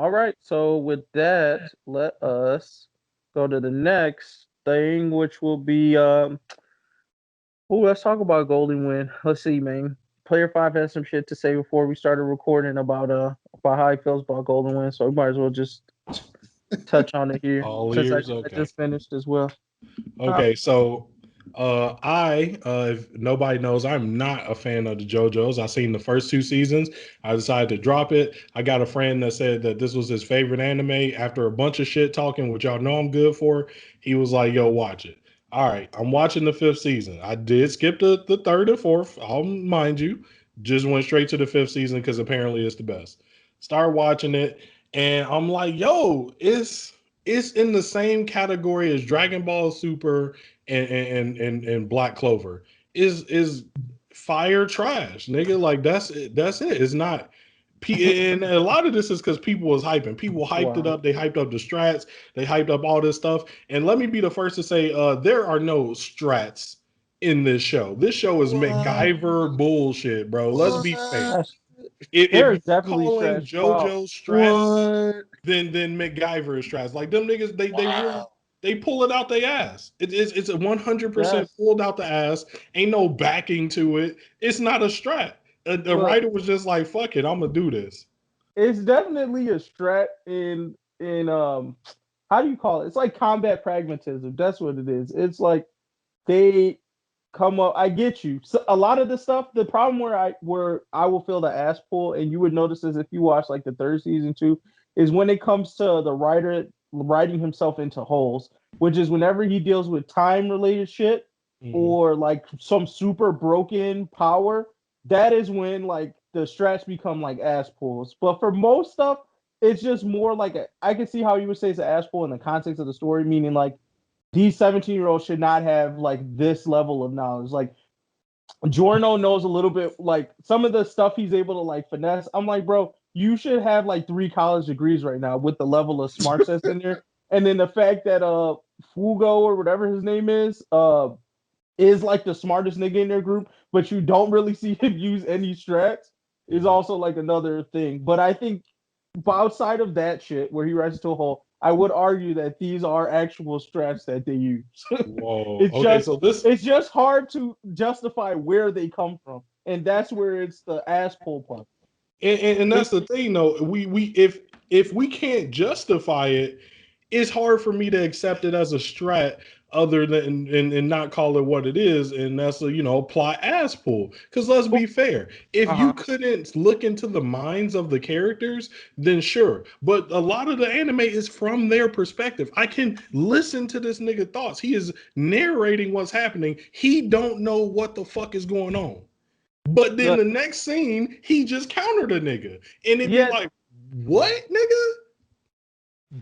All right. So with that, let us go to the next thing, which will be let's talk about Golden Win. Let's see, man. Player five has some shit to say before we started recording about how he feels about Golden Win. So we might as well just touch on it here All since I, ears. I Okay. just finished as well. Okay. So, if nobody knows, I'm not a fan of the JoJo's. I seen the first two seasons. I decided to drop it. I got a friend that said that this was his favorite anime. After a bunch of shit talking, which y'all know I'm good for, he was like, "Yo, watch it." All right, I'm watching the fifth season. I did skip the third and fourth. I'll mind you. Just went straight to the fifth season because apparently it's the best. Start watching it, and I'm like, "Yo, it's in the same category as Dragon Ball Super and Black Clover. Is fire trash, nigga. Like that's it. That's it. It's not. And a lot of this is because people was hyping. People hyped it Wow. up. They hyped up the strats. They hyped up all this stuff. And let me be the first to say, there are no strats in this show. This show is What? MacGyver bullshit, bro. Let's be fair. What? That's, If there is you're definitely calling stretch. Well, JoJo strats, What? then MacGyver is trash. Like them niggas, they really Wow. they pull it out their ass. It's a 100% yes. pulled out the ass. Ain't no backing to it. It's not a strat. The Look, writer was just like, "Fuck it, I'm gonna do this." it's definitely a strat in how do you call it? It's like combat pragmatism. That's what it is. It's like they come up. I get you. So a lot of the stuff, the problem where I will feel the ass pull, and you would notice this if you watch like the third season too, is when it comes to the writer writing himself into holes, which is whenever he deals with time related shit Mhm. or like some super broken power, that is when like the strats become like ass pulls. But for most stuff, it's just more like I can see how you would say it's an ass pull in the context of the story, meaning like these 17-year-olds should not have like this level of knowledge. Like Giorno knows a little bit, like some of the stuff he's able to like finesse. I'm like, bro, you should have like 3 college degrees right now with the level of smarts that's in there. And then the fact that Fugo or whatever his name is like the smartest nigga in their group, but you don't really see him use any strats is Mhm. also like another thing. But I think outside of that shit where he rises to a hole, I would argue that these are actual strats that they use. Whoa. it's Okay, just so this it's just hard to justify where they come from, and that's where it's the ass pull part. and It, that's the thing though. We if we can't justify it, it's hard for me to accept it as a strat other than and not call it what it is, and that's a plot ass pull. Because let's be fair, if you uh-huh. couldn't look into the minds of the characters, then sure. But a lot of the anime is from their perspective. I can listen to this nigga thoughts. He is narrating what's happening. He don't know what the fuck is going on. But then Look, the next scene, he just countered a nigga. And it'd be yeah, like, what, nigga?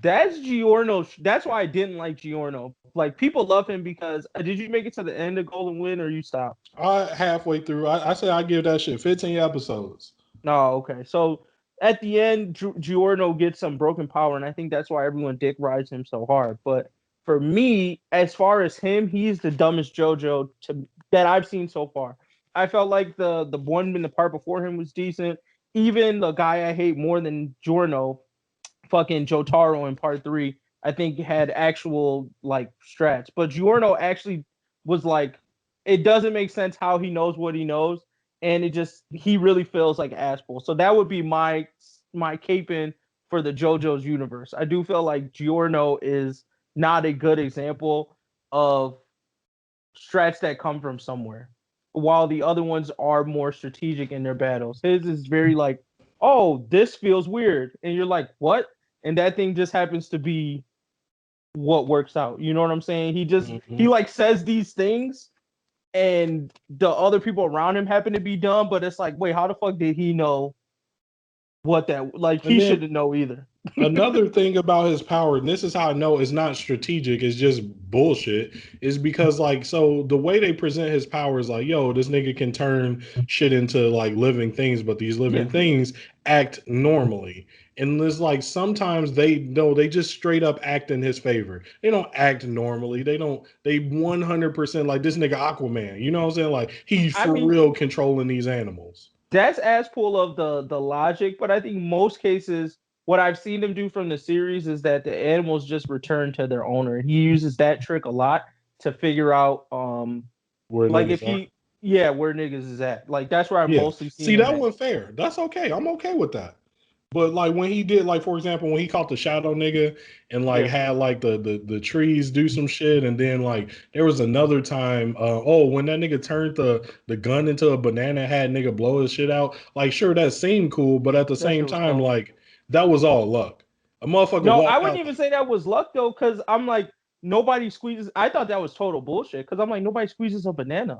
that's Giorno. That's why I didn't like Giorno. Like people love him because did you make it to the end of Golden Win or you stopped? I halfway through, I say I give that shit 15 episodes. No, okay. So at the end, Giorno gets some broken power, and I think that's why everyone dick rides him so hard. But for me, as far as him, he's the dumbest JoJo that I've seen so far. I felt like the one in the part before him was decent. Even the guy I hate more than Giorno, fucking Jotaro in part three, I think had actual like strats. But Giorno actually was like, it doesn't make sense how he knows what he knows, and it just he really feels like asshole. So that would be my cape in for the JoJo's universe. I do feel like Giorno is not a good example of strats that come from somewhere, while the other ones are more strategic in their battles. His is very like, oh, this feels weird, and you're like, what? And that thing just happens to be what works out. You know what I'm saying? He Mhm. like says these things, and the other people around him happen to be dumb, but it's like, wait, how the fuck did he know what that like? And He then shouldn't know either. another thing about his power, and this is how I know it's not strategic, it's just bullshit, is because like so the way they present his power is like, yo, this nigga can turn shit into like living things, but these living Yeah, things act normally. And there's like sometimes they no, they just straight up act in his favor. They don't act normally. They 100% like this nigga Aquaman. You know what I'm saying? Like he's I for mean, real controlling these animals. that's as full of the logic, but I think most cases what I've seen him do from the series is that the animals just return to their owner. He uses that trick a lot to figure out Where like niggas if he where niggas is at. Like that's where I've yeah. mostly seen See, him that at. wasn't fair. That's okay. I'm okay with that. But like when he did, like for example, when he caught the shadow nigga and like had like the trees do some shit, and then like there was another time, when that nigga turned the gun into a banana hat, nigga blow his shit out. Like sure, that seemed cool, but at the That same shit was time, cold. like that was all luck. A motherfucker No, I walked wouldn't out. even say that was luck though, because I'm like nobody squeezes. I thought that was total bullshit because I'm like nobody squeezes a banana.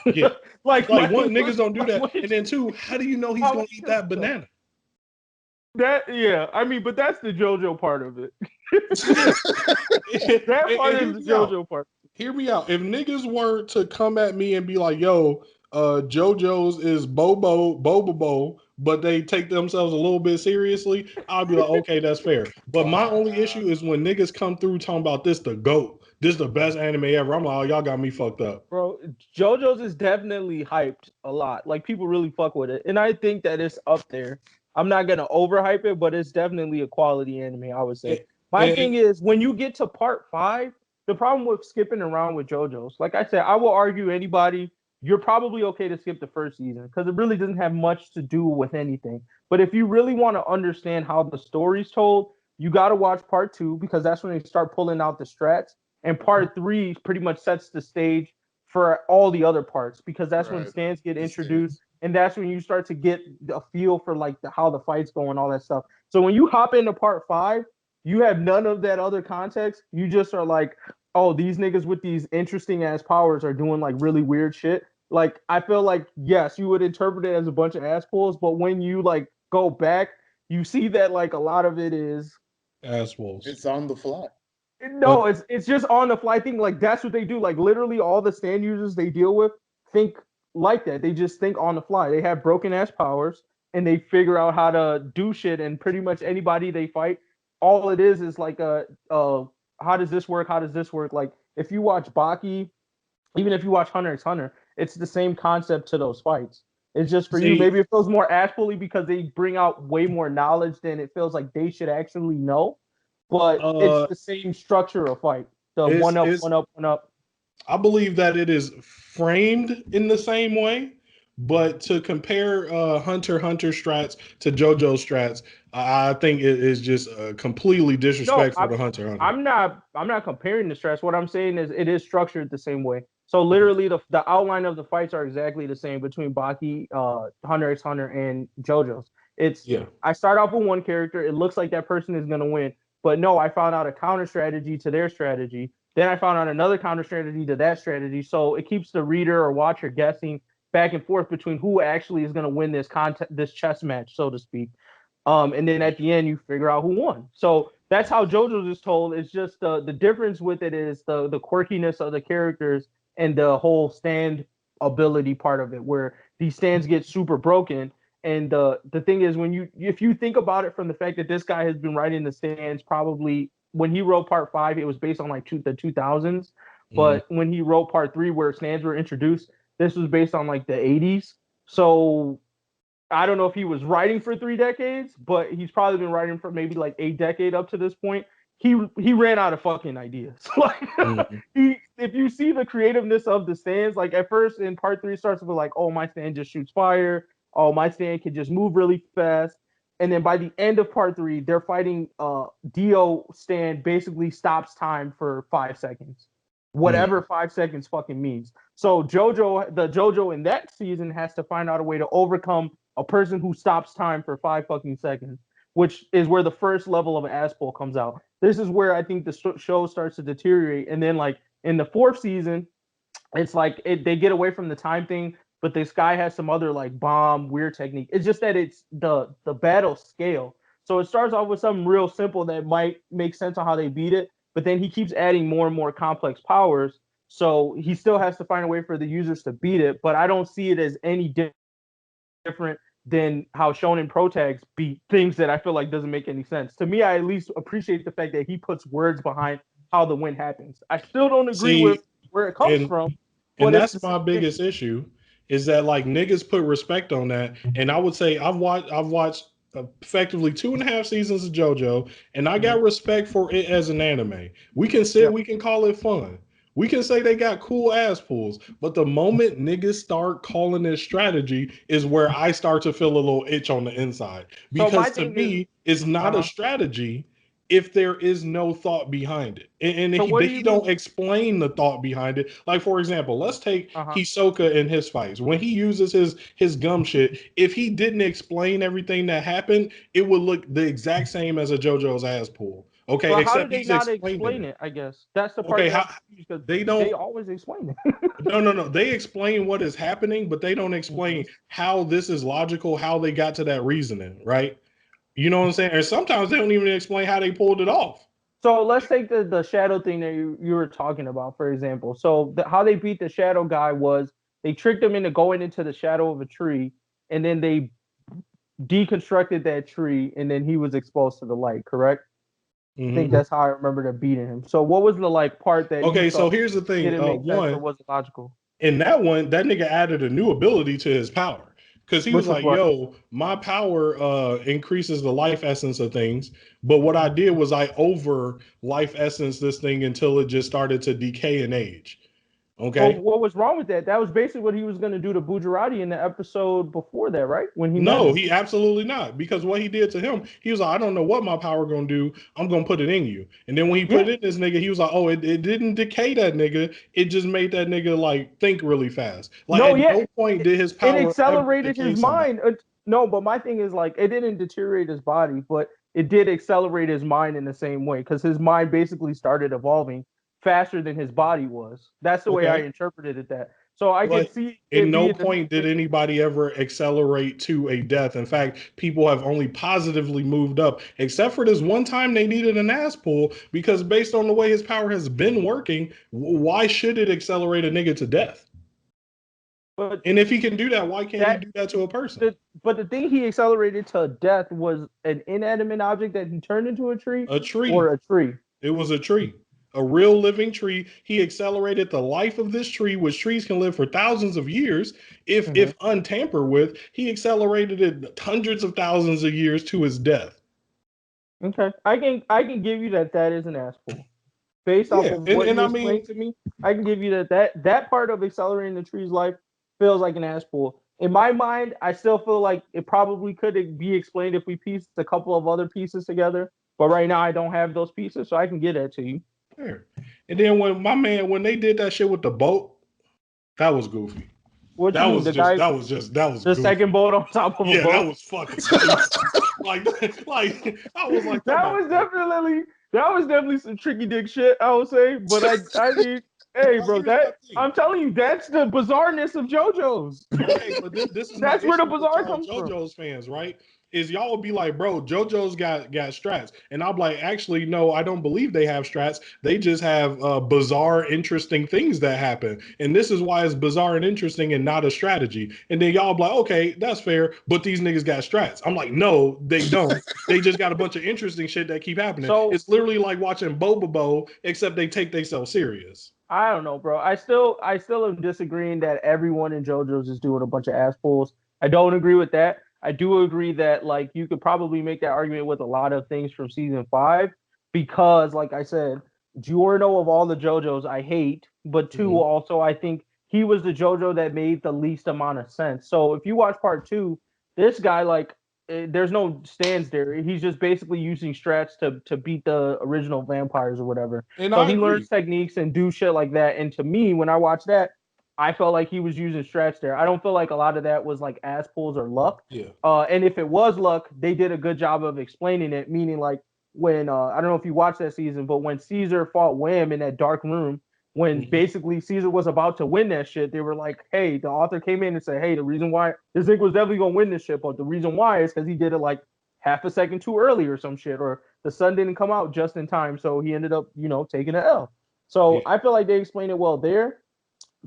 Yeah, like like one niggas don't do that, like, and then two, how do you know he's how gonna would eat you that know? banana? That I mean, but that's the JoJo part of it. and, That part hear is the me out. JoJo part. Hear me out. If niggas were to come at me and be like, "Yo, JoJo's is Bobo," but they take themselves a little bit seriously, I'll be like, "Okay, that's fair." But my only issue is when niggas come through talking about this the GOAT, this the best anime ever. I'm like, "Oh, y'all got me fucked up." Bro, JoJo's is definitely hyped a lot. Like people really fuck with it, and I think that it's up there. I'm not gonna overhype it, but it's definitely a quality anime. I would say. And, My and thing is when you get to part 5, the problem with skipping around with JoJo's, like I said, I will argue anybody. You're probably okay to skip the first season because it really doesn't have much to do with anything. But if you really want to understand how the story's told, you got to watch part 2 because that's when they start pulling out the strats. And part 3 pretty much sets the stage for all the other parts because that's when stands get introduced and that's when you start to get a feel for like how the fights go and all that stuff. So when you hop into part 5, you have none of that other context. You just are like, oh, these niggas with these interesting ass powers are doing like really weird shit. Like I feel like yes, you would interpret it as a bunch of ass pulls, but when you like go back, you see that like a lot of it is assholes. It's on the fly. no, it's just on the fly thing. Like that's what they do. Like literally all the stand users they deal with think like that. They just think on the fly. They have broken ass powers and they figure out how to do shit. And pretty much anybody they fight, all it is like how does this work? How does this work? Like if you watch Baki, even if you watch Hunter x Hunter, it's the same concept to those fights. It's just for you. See, Maybe it feels more ass bully because they bring out way more knowledge than it feels like they should actually know but it's the same structure of fight. The one up, it's one up, one up. I believe that it is framed in the same way, but to compare Hunter strats to JoJo strats, I think it is just completely No, disrespectful to Hunter. I'm not comparing the strats. What I'm saying is it is structured the same way. So literally the outline of the fights are exactly the same between Baki, Hunter x Hunter, and JoJo's. It's I start off with one character. It looks like that person is gonna win, but no, I found out a counter strategy to their strategy. Then I found out another counter strategy to that strategy. So it keeps the reader or watcher guessing back and forth between who actually is going to win this chess match, so to speak. And then at the end, you figure out who won. So that's how JoJo's is told. It's just the difference with it is the quirkiness of the characters and the whole stand ability part of it, where these stands get super broken. And the thing is, if you think about it from the fact that this guy has been writing the stands probably when he wrote part 5, it was based on like the 2000s. But when he wrote part 3, where stands were introduced, this was based on like the 80s. So I don't know if he was writing for 3 decades, but he's probably been writing for maybe like a decade up to this point. He ran out of fucking ideas. Like if you see the creativeness of the stands, like at first in part 3 starts with like, oh, my stand just shoots fire. Oh, my stand can just move really fast. And then by the end of part 3, they're fighting Dio stand basically stops time for 5 seconds. Whatever 5 seconds fucking means. So JoJo in that season has to find out a way to overcome a person who stops time for 5 fucking seconds, which is where the first level of asshole comes out. This is where I think the show starts to deteriorate. And then like in the 4th season, it's like they get away from the time thing, but this guy has some other like bomb weird technique. It's just that it's the battle scale. So it starts off with something real simple that might make sense on how they beat it, but then he keeps adding more and more complex powers. So he still has to find a way for the users to beat it, but I don't see it as any different than how Shonen Pro Tags beat things that I feel like doesn't make any sense. To me, I at least appreciate the fact that he puts words behind how the win happens. I still don't agree with where it comes from. And that's my biggest issue is that like niggas put respect on that. And I would say I've watched effectively 2.5 seasons of JoJo, and I Mm-hmm. got respect for it as an anime. We can Yep. we can call it fun. We can say they got cool ass pulls, but the moment niggas start calling it strategy is where I start to feel a little itch on the inside. So my Because to thing is, me, it's not a strategy if there is no thought behind it. And so what do they you mean? don't explain the thought behind it. Like, for example, let's take Uh-huh. Hisoka in his fights. When he uses his gum shit, if he didn't explain everything that happened, it would look the exact same as a JoJo's ass pull. Okay, But how except did they he's not explaining explain it. it? I guess that's the part Okay, that I'm how confused because they they don't always explain it. no. They explain what is happening, but they don't Mhm. explain how this is logical, how they got to that reasoning, right? You know what I'm saying? And sometimes they don't even explain how they pulled it off. So let's take the shadow thing that you were talking about, for example. So how they beat the shadow guy was they tricked him into going into the shadow of a tree, and then they deconstructed that tree, and then he was exposed to the light. Correct? I think Hmm. that's how I remember them beating him. So what was the like part that you Okay, so thought here's the thing. didn't make sense or One, wasn't logical? in that one, that nigga added a new ability to his power. Because he was Which was like, what? yo, my power increases the life essence of things. But what I did was I over life essence this thing until it just started to decay in age. But Okay. what was wrong with that? That was basically what he was going to do to Bujarati in the episode before that, right? When he met No, him. he absolutely not. Because what he did to him, he was like, I don't know what my power gonna do. I'm gonna put it in you. And then when he put Yeah. it in this nigga, he was like, oh, it didn't decay that nigga. It just made that nigga like think really fast. Like No, at yeah. no point did his It power ever accelerated decay his somebody. mind. No, but my thing is like it didn't deteriorate his body, but it did accelerate his mind in the same way because his mind basically started evolving faster than his body was. That's the way I Okay. interpreted it. That so I could But see in it no being the point same did thing. anybody ever accelerate to a death. In fact, people have only positively moved up, except for this one time they needed an ass pull because based on the way his power has been working, why should it accelerate a nigga to death? But And if he can do that, why can't he that do that to a person? but the thing he accelerated to death was an inanimate object that he turned into a tree A tree. or a tree. It was a tree. A real living tree. He accelerated the life of this tree, which trees can live for thousands of years. Mhm. If untampered with, he accelerated it hundreds of thousands of years to his death. Okay, I can give you that that is an ass pull. Based off Yeah. of And what and you I mean, explained to me, I can give you that part of accelerating the tree's life feels like an ass pull. In my mind, I still feel like it probably could be explained if we pieced a couple of other pieces together. But right now, I don't have those pieces, so I can get that to you. sure. And then when they did that shit with the boat, that was goofy. What you mean, the guy, That was the second goofy. boat on top of a Yeah, that boat? was fucking stupid. like I was like, come That on, was bro. definitely some tricky dick shit, I would say. But I mean, hey, Well, bro, here's my that thing. I'm telling you, that's the bizarreness of JoJo's. Okay, but this is my That's where the issue with bizarre y'all comes from. JoJo's fans, right? Is y'all will be like, bro, JoJo's got strats, and I'll be like, actually, no, I don't believe they have strats. They just have bizarre, interesting things that happen, and this is why it's bizarre and interesting and not a strategy. And then y'all be like, okay, that's fair, but these niggas got strats. I'm like, no, they don't. They just got a bunch of interesting shit that keep happening. So It's literally like watching Boba, except they take themselves serious. I don't know, bro. I still am disagreeing that everyone in JoJo's is doing a bunch of ass pulls. I don't agree with that. I do agree that like you could probably make that argument with a lot of things from season 5 because like I said, Giorno of all the JoJo's I hate, but two Mhm. also I think he was the JoJo that made the least amount of sense. So if you watch part 2, this guy like there's no stands there. He's just basically using strats to beat the original vampires or whatever. And So I he agree. learns techniques and do shit like that. And to me, when I watched that, I felt like he was using strats there. I don't feel like a lot of that was like ass pulls or luck. Yeah. And if it was luck, they did a good job of explaining it. Meaning like when I don't know if you watched that season, but when Caesar fought Wham in that dark room, when Mhm. basically Caesar was about to win that shit, they were like, "Hey," the author came in and said, "Hey, the reason why this nigga was definitely gonna win this shit, but the reason why is because he did it like half a second too early or some shit, or the sun didn't come out just in time, so he ended up, taking an L." So Yeah. I feel like they explained it well there.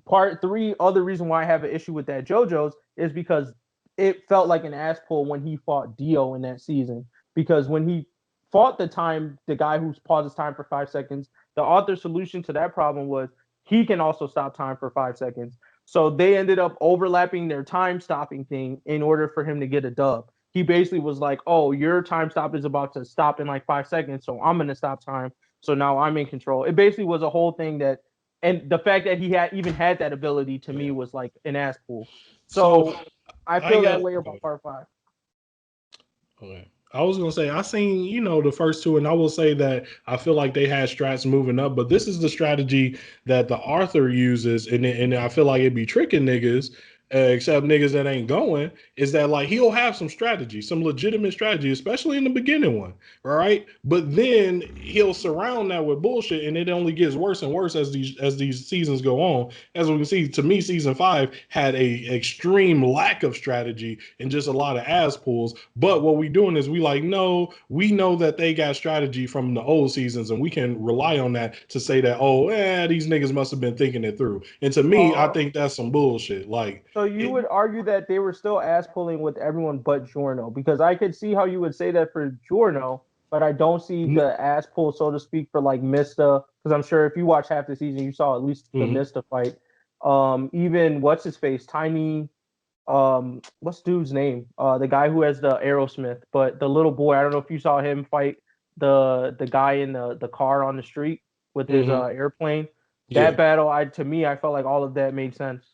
Part 3, other reason why I have an issue with that JoJo's is because it felt like an ass pull when he fought Dio in that season. Because when he fought the guy who pauses time for 5 seconds, the author's solution to that problem was he can also stop time for 5 seconds. So they ended up overlapping their time stopping thing in order for him to get a dub. he basically was like, "Oh, your time stop is about to stop in like 5 seconds, so I'm gonna stop time. So now I'm in control." It basically was a whole thing that, and the fact that he had that ability to me was like an ass pull. So So I I feel that got way about part 5. okay. I was gonna say I seen the first two, and I will say that I feel like they had strats moving up, but this is the strategy that the Arthur uses, and I feel like it'd be tricking niggas, except niggas that ain't going. Is that like he'll have some strategy, some legitimate strategy, especially in the beginning one, right? But then he'll surround that with bullshit, and it only gets worse and worse as these seasons go on. As we can see, to me, season 5 had a extreme lack of strategy and just a lot of ass pulls. But what we doing is no, we know that they got strategy from the old seasons, and we can rely on that to say that, these niggas must have been thinking it through. And to me, I think that's some bullshit. Like, So you would argue that they were still ass pulling with everyone but Giorno, because I could see how you would say that for Giorno, but I don't see the ass pull, so to speak, for like Mista, because I'm sure if you watch half the season, you saw at least the Mista fight. Even what's his face, Tiny, what's dude's name? The guy who has the Aerosmith, but the little boy. I don't know if you saw him fight the guy in the car on the street with his airplane. That battle, to me, I felt like all of that made sense.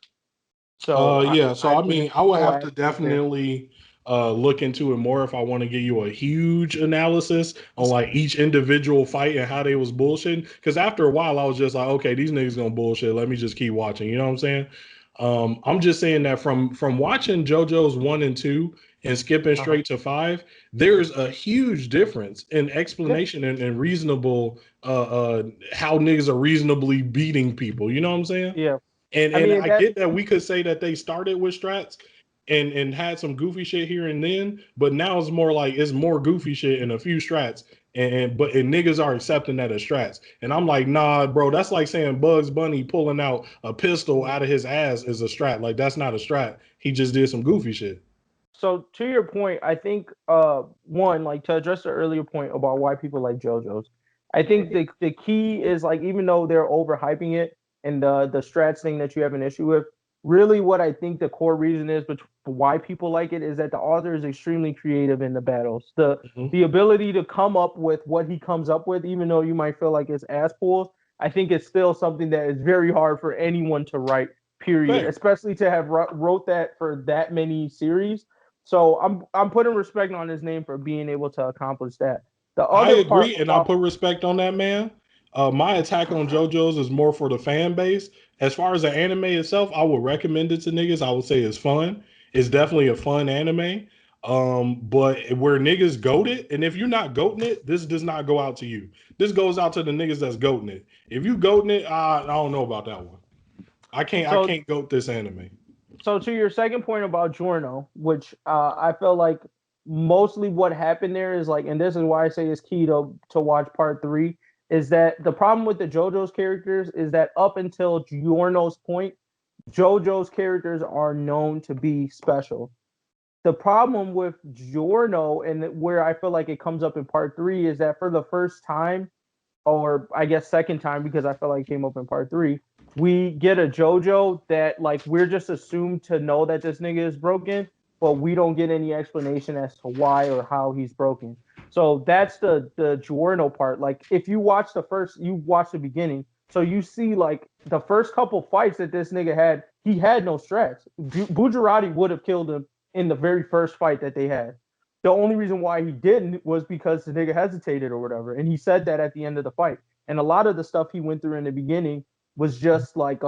So yeah. So I mean, I would have to there. definitely look into it more if I want to give you a huge analysis on like each individual fight and how they was bullshitting. Because after a while, I was just like, okay, these niggas gonna bullshit. Let me just keep watching. You know what I'm saying? I'm just saying that from watching JoJo's 1 and 2 and skipping straight to 5, there's a huge difference in explanation and reasonable how niggas are reasonably beating people. You know what I'm saying? Yeah. And I mean, I get that we could say that they started with strats and had some goofy shit here and then, but now it's more like it's more goofy shit and a few strats. And niggas are accepting that as strats. And I'm like, nah, bro, that's like saying Bugs Bunny pulling out a pistol out of his ass is a strat. Like, that's not a strat. He just did some goofy shit. So to your point, I think one, like, to address the earlier point about why people like JoJo's, I think the key is, like, even though they're overhyping it and the strats thing that you have an issue with, really what I think the core reason is why people like it is that the author is extremely creative in the battles. The ability to come up with what he comes up with, even though you might feel like it's ass pulls, I think it's still something that is very hard for anyone to write, period, especially to have wrote that for that many series. So I'm putting respect on his name for being able to accomplish that. The I other part agree, and I put respect on that man. My attack on JoJo's is more for the fan base. As far as the anime itself, I would recommend it to niggas. I would say it's fun. It's definitely a fun anime. But where niggas goat it, and if you're not goating it, this does not go out to you. This goes out to the niggas that's goating it. If you goating it, I don't know about that one. I can't goat this anime. So to your second point about Giorno, which I feel like mostly what happened there is like, and this is why I say it's key to watch part 3, is that the problem with the JoJo's characters is that up until Giorno's point, JoJo's characters are known to be special. The problem with Giorno, and where I feel like it comes up in part 3, is that for the first time, or I guess second time, because I feel like it came up in part 3, we get a JoJo that, like, we're just assumed to know that this nigga is broken, but we don't get any explanation as to why or how he's broken. So that's the Giorno part. Like, if you watch the beginning, so you see like the first couple fights that this nigga had, he had no strats. Bujarati would have killed him in the very first fight that they had. The only reason why he didn't was because the nigga hesitated or whatever. And he said that at the end of the fight. And a lot of the stuff he went through in the beginning was just like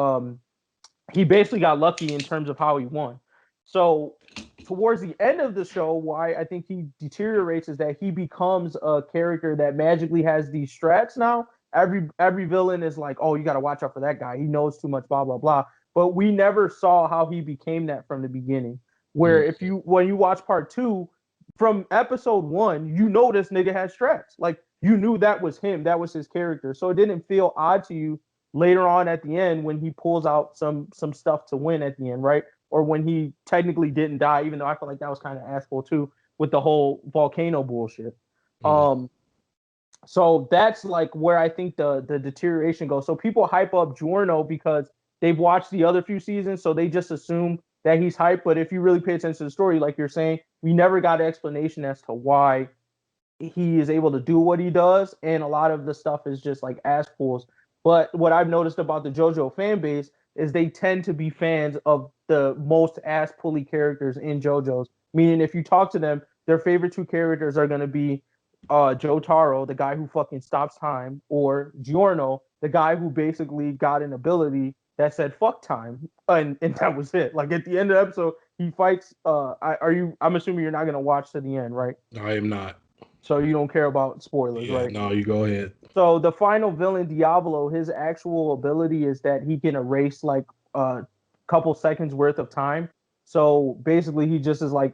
he basically got lucky in terms of how he won. So towards the end of the show, why I think he deteriorates is that he becomes a character that magically has these strats now. Every villain is like, oh, you got to watch out for that guy. He knows too much, blah blah blah. But we never saw how he became that from the beginning. Where when you watch part 2, from episode 1, you know this nigga has strats. Like, you knew that was him, that was his character. So it didn't feel odd to you later on at the end when he pulls out some stuff to win at the end, right? Or when he technically didn't die, even though I feel like that was kind of asshole too with the whole volcano bullshit. So that's like where I think the deterioration goes. So people hype up Giorno because they've watched the other few seasons, so they just assume that he's hyped. But if you really pay attention to the story, like you're saying, we never got an explanation as to why he is able to do what he does, and a lot of the stuff is just like ass pulls. But what I've noticed about the JoJo fan base is they tend to be fans of the most ass pulley characters in JoJo's. Meaning, if you talk to them, their favorite two characters are going to be Jotaro, the guy who fucking stops time, or Giorno, the guy who basically got an ability that said "fuck time," and that was it. Like at the end of the episode, he fights. I'm assuming you're not going to watch to the end, right? I am not. So you don't care about spoilers, Yeah, right? no, you go ahead. So the final villain, Diablo, his actual ability is that he can erase like a couple seconds worth of time. So basically, he just is like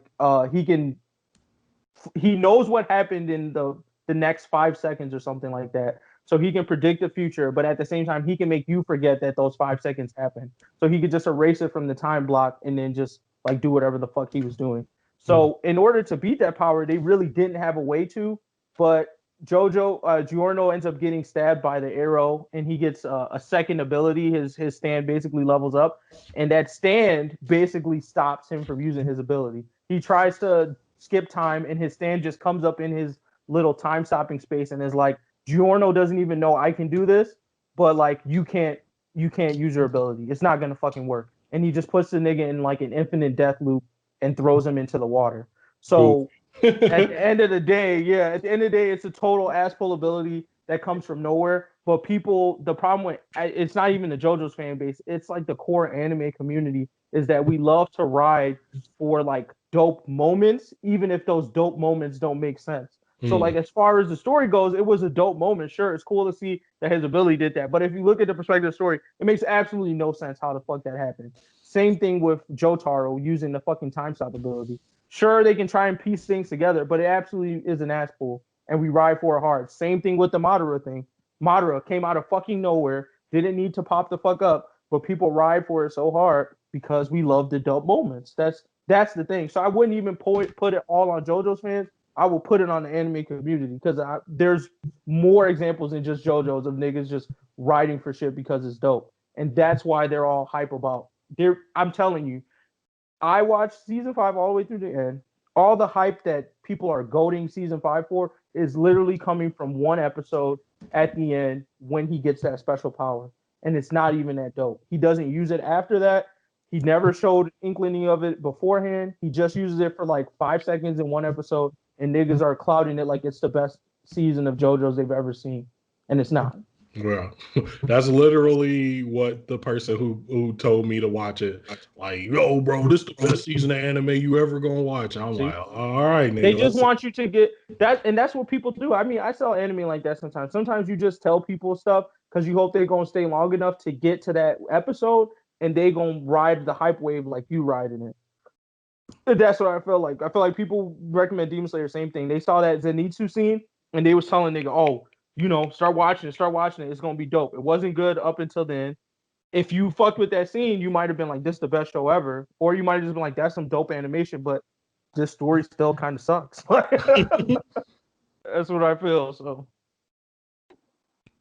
he knows what happened in the next 5 seconds or something like that. So he can predict the future, but at the same time, he can make you forget that those 5 seconds happened. So he could just erase it from the time block and then just like do whatever the fuck he was doing. So in order to beat that power, they really didn't have a way to. But Giorno ends up getting stabbed by the arrow, and he gets a second ability. His stand basically levels up, and that stand basically stops him from using his ability. He tries to skip time, and his stand just comes up in his little time stopping space, and is like, Giorno doesn't even know I can do this, but like you can't use your ability. It's not gonna fucking work. And he just puts the nigga in like an infinite death loop and throws him into the water. So at the end of the day, it's a total ass pull ability that comes from nowhere. But the problem with it's not even the JoJo's fan base. It's like the core anime community is that we love to ride for like dope moments, even if those dope moments don't make sense. So like as far as the story goes, it was a dope moment. Sure, it's cool to see that his ability did that. But if you look at the perspective of the story, it makes absolutely no sense how the fuck that happened. Same thing with Jotaro using the fucking time stop ability. Sure, they can try and piece things together, but it absolutely is an ass pull, and we ride for it hard. Same thing with the Madara thing. Madara came out of fucking nowhere, didn't need to pop the fuck up, but people ride for it so hard because we love the dope moments. That's the thing. So I wouldn't even put it all on JoJo's fans. I will put it on the anime community because there's more examples than just JoJo's of niggas just riding for shit because it's dope, and that's why they're all hype about. I'm telling you, I watched season 5 all the way through the end. All the hype that people are goading season 5 for is literally coming from one episode at the end when he gets that special power, and it's not even that dope. He doesn't use it after that. He never showed inkling of it beforehand. He just uses it for like 5 seconds in one episode, and niggas are clouding it like it's the best season of JoJo's they've ever seen, and it's not. Well, that's literally what the person who told me to watch it, like, yo, bro, this is the best season of anime you ever gonna watch. I'm like, all right, nigga. They just want you to get that, and that's what people do. I mean, I sell anime like that sometimes. Sometimes you just tell people stuff because you hope they're gonna stay long enough to get to that episode, and they gonna ride the hype wave like you riding it. And that's what I feel like. I feel like people recommend Demon Slayer, same thing. They saw that Zenitsu scene, and they was telling nigga, oh, start watching it. It's gonna be dope. It wasn't good up until then. If you fucked with that scene, you might have been like, this is the best show ever. Or you might have just been like, that's some dope animation, but this story still kind of sucks. That's what I feel. So,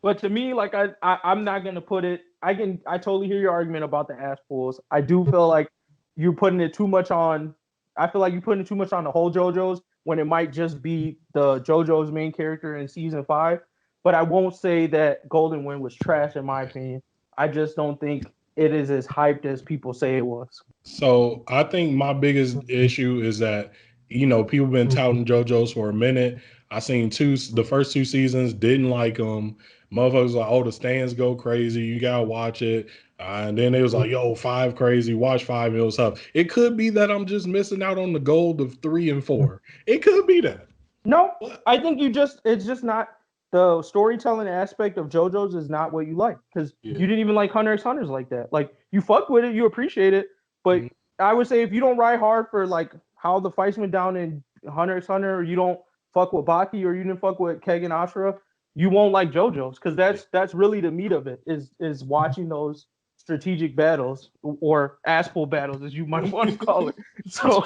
but to me, like I'm not gonna put it. I totally hear your argument about the ass pulls. I do feel like you're putting it too much on. I feel like you're putting it too much on the whole JoJo's when it might just be the JoJo's main character in season 5. But I won't say that Golden Wind was trash in my opinion. I just don't think it is as hyped as people say it was. So I think my biggest issue is that, people been touting JoJo's for a minute. I seen the first 2 seasons, didn't like them. Motherfuckers like, oh, the stands go crazy. You gotta watch it. And then it was like, yo, 5 crazy. Watch 5. And it was tough. It could be that I'm just missing out on the gold of 3 and 4. It could be that. No, I think it's just not. The storytelling aspect of JoJo's is not what you like because you didn't even like Hunter x Hunters like that. Like you fuck with it, you appreciate it, but I would say if you don't ride hard for like how the fights went down in Hunter x Hunter, or you don't fuck with Baki, or you didn't fuck with Keg and Ashura, you won't like JoJo's because that's really the meat of it is watching those strategic battles or ass-pull battles as you might want to call it. So,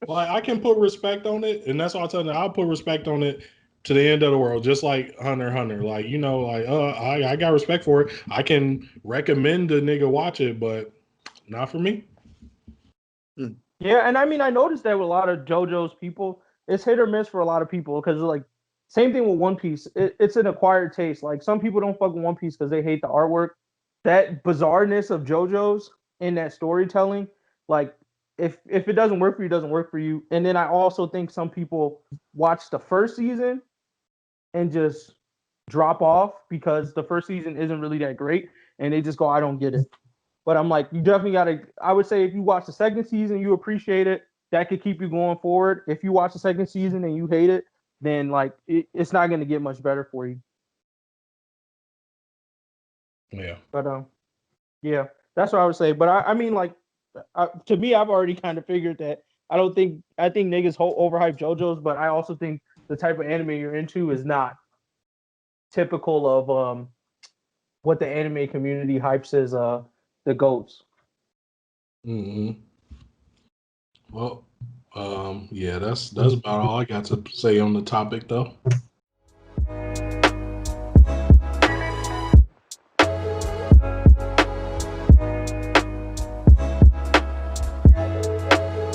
well, I can put respect on it, and that's all I'm telling you. I'll put respect on it to the end of the world, just like Hunter x Hunter. Like, I got respect for it. I can recommend a nigga watch it, but not for me. Yeah, and I mean, I noticed that with a lot of JoJo's people, it's hit or miss for a lot of people because like same thing with One Piece. It's an acquired taste. Like some people don't fuck with One Piece because they hate the artwork. That bizarreness of JoJo's in that storytelling, like if it doesn't work for you, it doesn't work for you. And then I also think some people watch the first season and just drop off because the first season isn't really that great, and they just go, I don't get it. But I'm like, you definitely gotta. I would say if you watch the second season, you appreciate it. That could keep you going forward. If you watch the second season and you hate it, then like it's not gonna get much better for you. Yeah. But yeah, that's what I would say. But I mean, like, to me, I've already kind of figured that. I think niggas overhype JoJo's, but I also think the type of anime you're into is not typical of what the anime community hypes as the goats. Mm-hmm. Well, yeah, that's about all I got to say on the topic, though.